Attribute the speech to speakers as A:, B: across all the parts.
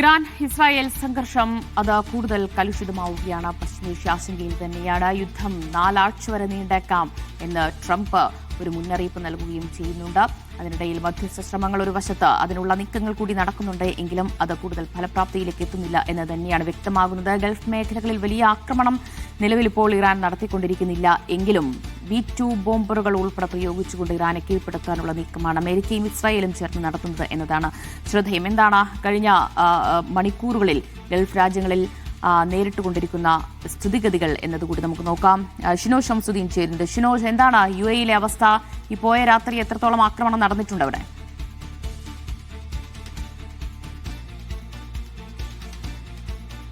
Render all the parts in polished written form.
A: Iran Israel സംഘർഷം അത് കൂടുതൽ കലുഷിതമാവുകയാണ്. പശ്ചിമേഷ്യ ആശങ്കയിൽ തന്നെയാണ്. യുദ്ധം 4 ആഴ്ച വരെ നീണ്ടേക്കാം എന്ന് ട്രംപ് ഒരു മുന്നറിയിപ്പ് നൽകുകയും ചെയ്യുന്നുണ്ട്. അതിനിടയിൽ മധ്യസ്ഥ ശ്രമങ്ങൾ ഒരു വശത്ത്, അതിനുള്ള നീക്കങ്ങൾ കൂടി നടക്കുന്നുണ്ട്. എങ്കിലും അത് കൂടുതൽ ഫലപ്രാപ്തിയിലേക്ക് എത്തുന്നില്ല എന്ന് തന്നെയാണ് വ്യക്തമാകുന്നത്. ഗൾഫ് മേഖലകളിൽ വലിയ ആക്രമണം നിലവിൽ ഇപ്പോൾ ഇറാൻ നടത്തിക്കൊണ്ടിരിക്കുന്നില്ല. എങ്കിലും B-2 ബോംബറുകൾ ഉൾപ്പെടെ പ്രയോഗിച്ചുകൊണ്ട് ഇറാനെ കീഴ്പ്പെടുത്താനുള്ള നീക്കമാണ് അമേരിക്കയും ഇസ്രായേലും ചേർന്ന് നടത്തുന്നത് എന്നതാണ് ശ്രദ്ധേയം. എന്താണ് കഴിഞ്ഞ മണിക്കൂറുകളിൽ ഗൾഫ് രാജ്യങ്ങളിൽ നേരിട്ടുകൊണ്ടിരിക്കുന്ന സ്ഥിതിഗതികൾ എന്നതുകൂടി നമുക്ക് നോക്കാം. ഷിനോജ് ഷംസുദ്ദീൻ ചേരുന്നുണ്ട്. ഷിനോജ്, എന്താണ് UAE-യിലെ അവസ്ഥ? ഈ പോയ രാത്രി എത്രത്തോളം ആക്രമണം നടന്നിട്ടുണ്ട് അവിടെ?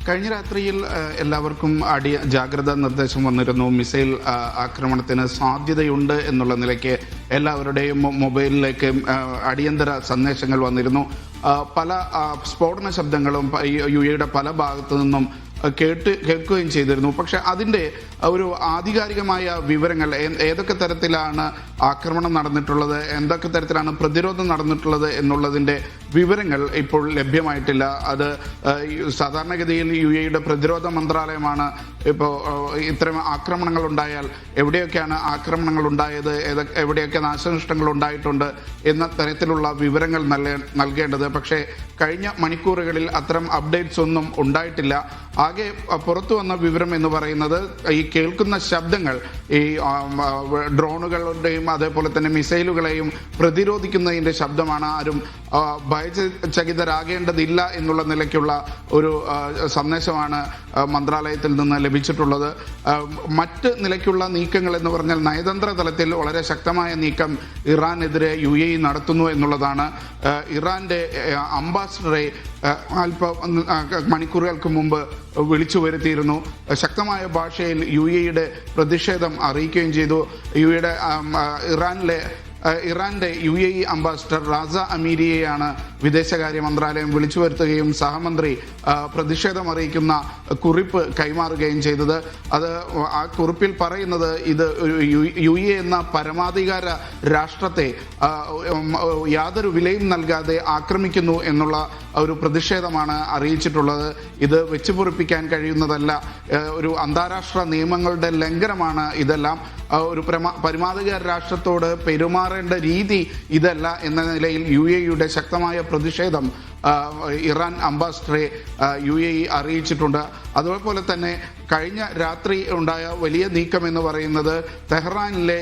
B: കഴിഞ്ഞ രാത്രിയിൽ എല്ലാവർക്കും ജാഗ്രതാ നിർദ്ദേശം വന്നിരുന്നു. മിസൈൽ ആക്രമണത്തിന് സാധ്യതയുണ്ട് എന്നുള്ള നിലയ്ക്ക് എല്ലാവരുടെയും മൊബൈലിലേക്ക് അടിയന്തര സന്ദേശങ്ങൾ വന്നിരുന്നു. പല സ്ഫോടന ശബ്ദങ്ങളും UAE-യുടെ പല ഭാഗത്തു നിന്നും കേൾക്കുകയും ചെയ്തിരുന്നു. പക്ഷെ അതിൻ്റെ ഒരു ആധികാരികമായ വിവരങ്ങൾ, ഏതൊക്കെ തരത്തിലാണ് ആക്രമണം നടന്നിട്ടുള്ളത്, എന്തൊക്കെ തരത്തിലാണ് പ്രതിരോധം നടന്നിട്ടുള്ളത് എന്നുള്ളതിൻ്റെ വിവരങ്ങൾ ഇപ്പോൾ ലഭ്യമായിട്ടില്ല. അത് സാധാരണഗതിയിൽ UAE-യുടെ പ്രതിരോധ മന്ത്രാലയമാണ് ഇപ്പോൾ ഇത്തരം ആക്രമണങ്ങൾ ഉണ്ടായാൽ എവിടെയൊക്കെയാണ് ആക്രമണങ്ങൾ ഉണ്ടായത്, എവിടെയൊക്കെ നാശനഷ്ടങ്ങൾ ഉണ്ടായിട്ടുണ്ട് എന്ന തരത്തിലുള്ള വിവരങ്ങൾ നൽകേണ്ടത്. പക്ഷേ കഴിഞ്ഞ മണിക്കൂറുകളിൽ അത്തരം അപ്ഡേറ്റ്സ് ഒന്നും ഉണ്ടായിട്ടില്ല. ആകെ പുറത്തു വന്ന വിവരം എന്ന് പറയുന്നത് ഈ കേൾക്കുന്ന ശബ്ദങ്ങൾ ഈ ഡ്രോണുകളുടെയും അതേപോലെ തന്നെ മിസൈലുകളെയും പ്രതിരോധിക്കുന്നതിൻ്റെ ശബ്ദമാണ്. ആരും ഭയചകിതരാകേണ്ടതില്ല എന്നുള്ള നിലയ്ക്കുള്ള ഒരു സന്ദേശമാണ് മന്ത്രാലയത്തിൽ നിന്ന് ലഭിച്ചിട്ടുള്ളത്. മറ്റ് നിലയ്ക്കുള്ള നീക്കങ്ങൾ എന്ന് പറഞ്ഞാൽ നയതന്ത്ര തലത്തിൽ വളരെ ശക്തമായ നീക്കം ഇറാനെതിരെ UAE നടത്തുന്നു എന്നുള്ളതാണ്. ഇറാന്റെ അംബാസഡറെ അല്പ മണിക്കൂറുകൾക്ക് മുമ്പ് വിളിച്ചു വരുത്തിയിരുന്നു. ശക്തമായ ഭാഷയിൽ UAE-യുടെ പ്രതിഷേധം അറിയിക്കുകയും ചെയ്തു. ഇറാന്റെ UAE അംബാസഡർ റാസ അമീരിയെയാണ് വിദേശകാര്യ മന്ത്രാലയം വിളിച്ചു വരുത്തുകയും സഹമന്ത്രി പ്രതിഷേധം അറിയിക്കുന്ന കുറിപ്പ് കൈമാറുകയും ചെയ്തത്. ആ കുറിപ്പിൽ പറയുന്നത് ഇത് UAE എന്ന പരമാധികാര രാഷ്ട്രത്തെ യാതൊരു വിലയും നൽകാതെ ആക്രമിക്കുന്നു എന്നുള്ള ഒരു പ്രതിഷേധമാണ് അറിയിച്ചിട്ടുള്ളത്. ഇത് വെച്ചു പൊറിപ്പിക്കാൻ കഴിയുന്നതല്ല. ഒരു അന്താരാഷ്ട്ര നിയമങ്ങളുടെ ലംഘനമാണ് ഇതെല്ലാം. ഒരു പരമാധികാര രാഷ്ട്രത്തോട് പെരുമാറേണ്ട രീതി ഇതല്ല എന്ന നിലയിൽ UAE-യുടെ ശക്തമായ പ്രതിഷേധം ഇറാൻ അംബാസഡറെ UAE അറിയിച്ചിട്ടുണ്ട്. അതുപോലെ തന്നെ കഴിഞ്ഞ രാത്രി ഉണ്ടായ വലിയ നീക്കം എന്ന് പറയുന്നത് തെഹ്റാനിലെ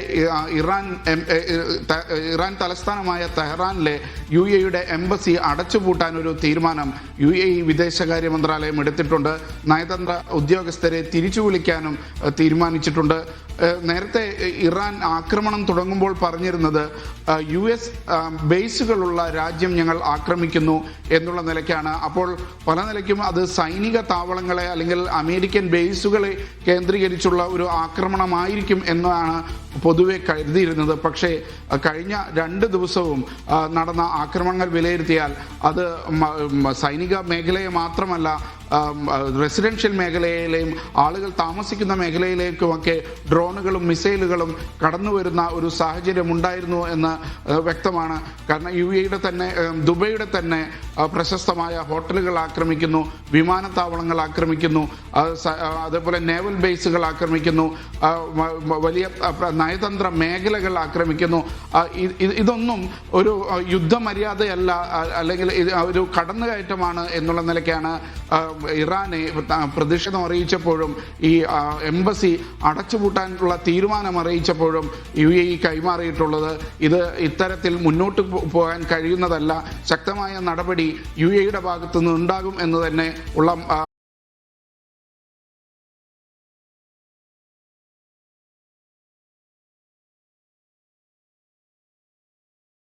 B: ഇറാൻ തലസ്ഥാനമായ തെഹ്റാനിലെ UAE-യുടെ എംബസി അടച്ചുപൂട്ടാൻ ഒരു തീരുമാനം UAE വിദേശകാര്യ മന്ത്രാലയം എടുത്തിട്ടുണ്ട്. നയതന്ത്ര ഉദ്യോഗസ്ഥരെ തിരിച്ചു വിളിക്കാനും തീരുമാനിച്ചിട്ടുണ്ട്. നേരത്തെ ഇറാൻ ആക്രമണം തുടങ്ങുമ്പോൾ പറഞ്ഞിരുന്നത് US ബേസുകളുള്ള രാജ്യം ഞങ്ങൾ ആക്രമിക്കുന്നു എന്നുള്ള നിലയ്ക്കാണ്. അപ്പോൾ പല നിലയ്ക്കും അത് സൈനിക താവളങ്ങളെ അല്ലെങ്കിൽ അമേരിക്കൻ ബേസുകളെ കേന്ദ്രീകരിച്ചുള്ള ഒരു ആക്രമണമായിരിക്കും എന്നാണ് പൊതുവെ കരുതിയിരുന്നത്. പക്ഷേ കഴിഞ്ഞ 2 ദിവസവും നടന്ന ആക്രമണങ്ങൾ വിലയിരുത്തിയാൽ അത് സൈനിക മേഖലയെ മാത്രമല്ല റെസിഡൻഷ്യൽ മേഖലയിലെയും ആളുകൾ താമസിക്കുന്ന മേഖലയിലേക്കുമൊക്കെ ഡ്രോണുകളും മിസൈലുകളും കടന്നു വരുന്ന ഒരു സാഹചര്യം ഉണ്ടായിരുന്നു എന്ന് വ്യക്തമാണ്. കാരണം UAE-യുടെ തന്നെ ദുബൈയുടെ തന്നെ പ്രശസ്തമായ ഹോട്ടലുകൾ ആക്രമിക്കുന്നു, വിമാനത്താവളങ്ങൾ ആക്രമിക്കുന്നു, അതേപോലെ നേവൽ ബേസുകൾ ആക്രമിക്കുന്നു, വലിയ നയതന്ത്ര മേഖലകൾ ആക്രമിക്കുന്നു. ഇതൊന്നും ഒരു യുദ്ധമര്യാദയല്ല, അല്ലെങ്കിൽ ഒരു കടന്നുകയറ്റമാണ് എന്നുള്ള നിലയ്ക്കാണ് ഇറാനെ പ്രതിഷേധം അറിയിച്ചപ്പോഴും ഈ എംബസി അടച്ചുപൂട്ടാനുള്ള തീരുമാനം അറിയിച്ചപ്പോഴും UAE കൈമാറിയിട്ടുള്ളത്. ഇത് ഇത്തരത്തിൽ മുന്നോട്ട് പോകാൻ കഴിയുന്നതല്ല. ശക്തമായ നടപടി UAE-യുടെ ഭാഗത്തുനിന്ന് ഉണ്ടാകും എന്ന് തന്നെ ഉള്ള